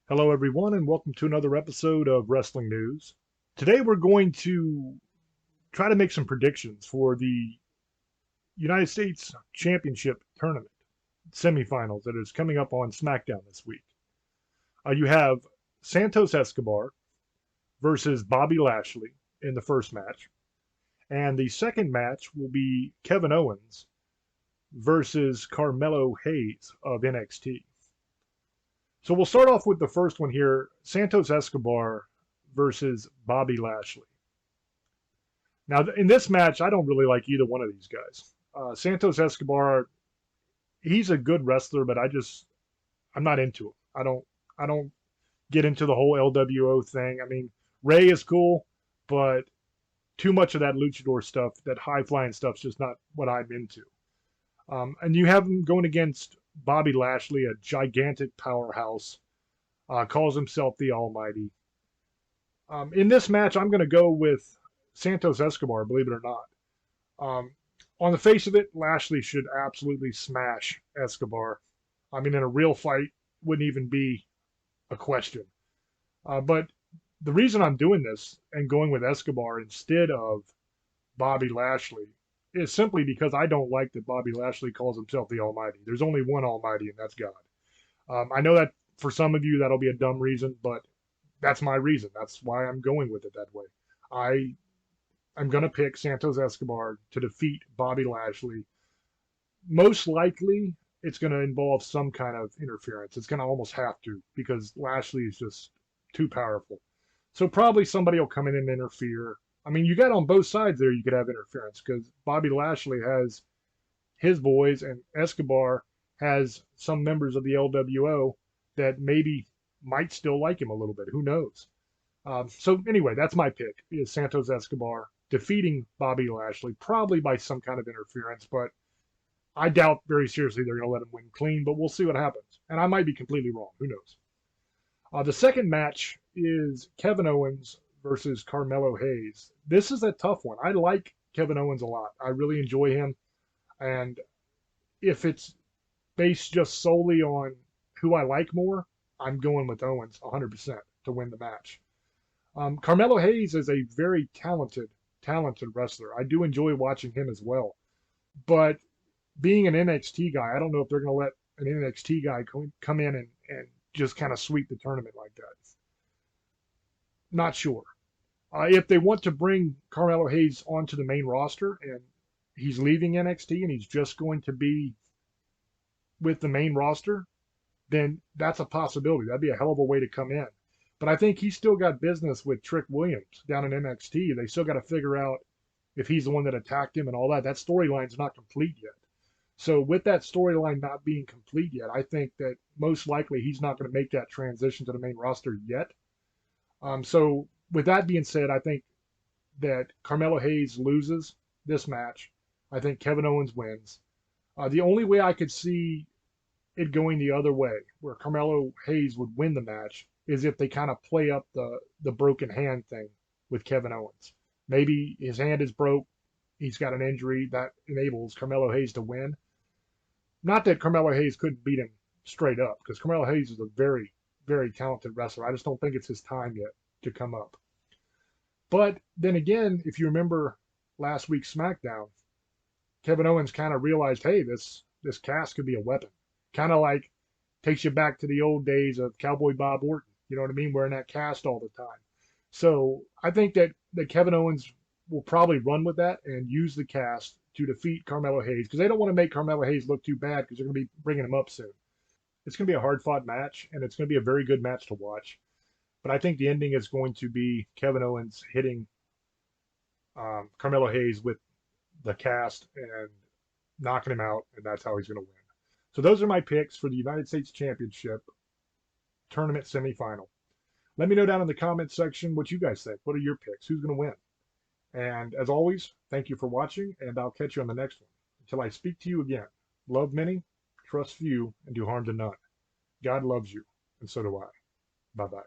Hello, everyone, and welcome to another episode of Wrestling News. Today, we're going to try to make some predictions for the United States Championship Tournament semifinals that is coming up on SmackDown this week. You have Santos Escobar versus Bobby Lashley in the first match, and the second match will be Kevin Owens versus Carmelo Hayes of NXT. So we'll start off with the first one here, Santos Escobar versus Bobby Lashley. Now, in this match, I don't really like either one of these guys. Santos Escobar, he's a good wrestler, but I'm not into him. I don't get into the whole LWO thing. I mean, Ray is cool, but too much of that luchador stuff, that high flying stuff's just not what I'm into. And you have him going against Bobby Lashley, a gigantic powerhouse, calls himself the Almighty. In this match, I'm going to go with Santos Escobar, believe it or not. On the face of it, Lashley should absolutely smash Escobar. I mean, in a real fight, wouldn't even be a question. But the reason I'm doing this and going with Escobar instead of Bobby Lashley is simply because I don't like that Bobby Lashley calls himself the Almighty. There's only one Almighty, and that's God. I know that for some of you that'll be a dumb reason, but that's my reason. That's why I'm going with it that way. I'm going to pick Santos Escobar to defeat Bobby Lashley. Most likely, it's going to involve some kind of interference. It's going to almost have to because Lashley is just too powerful. So probably somebody will come in and interfere. I mean, you got on both sides there, you could have interference because Bobby Lashley has his boys and Escobar has some members of the LWO that maybe might still like him a little bit. Who knows? So anyway, that's my pick is Santos Escobar defeating Bobby Lashley, probably by some kind of interference, but I doubt very seriously they're going to let him win clean, but we'll see what happens. And I might be completely wrong. Who knows? The second match is Kevin Owens versus Carmelo Hayes. This is a tough one. I like Kevin Owens a lot. I really enjoy him. And if it's based just solely on who I like more, I'm going with Owens 100% to win the match. Carmelo Hayes is a very talented wrestler. I do enjoy watching him as well. But being an NXT guy, I don't know if they're going to let an NXT guy come in and just kind of sweep the tournament like that. Not sure. If they want to bring Carmelo Hayes onto the main roster and he's leaving NXT and he's just going to be with the main roster, then that's a possibility. That'd be a hell of a way to come in. But I think he's still got business with Trick Williams down in NXT. They still got to figure out if he's the one that attacked him and all that. That storyline's not complete yet. So with that storyline not being complete yet, I think that most likely he's not going to make that transition to the main roster yet. So with that being said, I think that Carmelo Hayes loses this match. I think Kevin Owens wins. The only way I could see it going the other way, where Carmelo Hayes would win the match, is if they kind of play up the broken hand thing with Kevin Owens. Maybe his hand is broke, he's got an injury that enables Carmelo Hayes to win. Not that Carmelo Hayes couldn't beat him straight up, because Carmelo Hayes is a very, very talented wrestler. I just don't think it's his time yet to come up. But then again, if you remember last week's SmackDown, Kevin Owens kind of realized, hey, this cast could be a weapon. Kind of like takes you back to the old days of Cowboy Bob Orton. You know what I mean? Wearing that cast all the time. So I think that Kevin Owens will probably run with that and use the cast to defeat Carmelo Hayes because they don't want to make Carmelo Hayes look too bad because they're going to be bringing him up soon. It's going to be a hard-fought match, and it's going to be a very good match to watch. But I think the ending is going to be Kevin Owens hitting Carmelo Hayes with the cast and knocking him out, and that's how he's going to win. So those are my picks for the United States Championship Tournament Semifinal. Let me know down in the comments section what you guys think. What are your picks? Who's going to win? And as always, thank you for watching, and I'll catch you on the next one. Until I speak to you again, love many, trust few, and do harm to none. God loves you, and so do I. Bye-bye.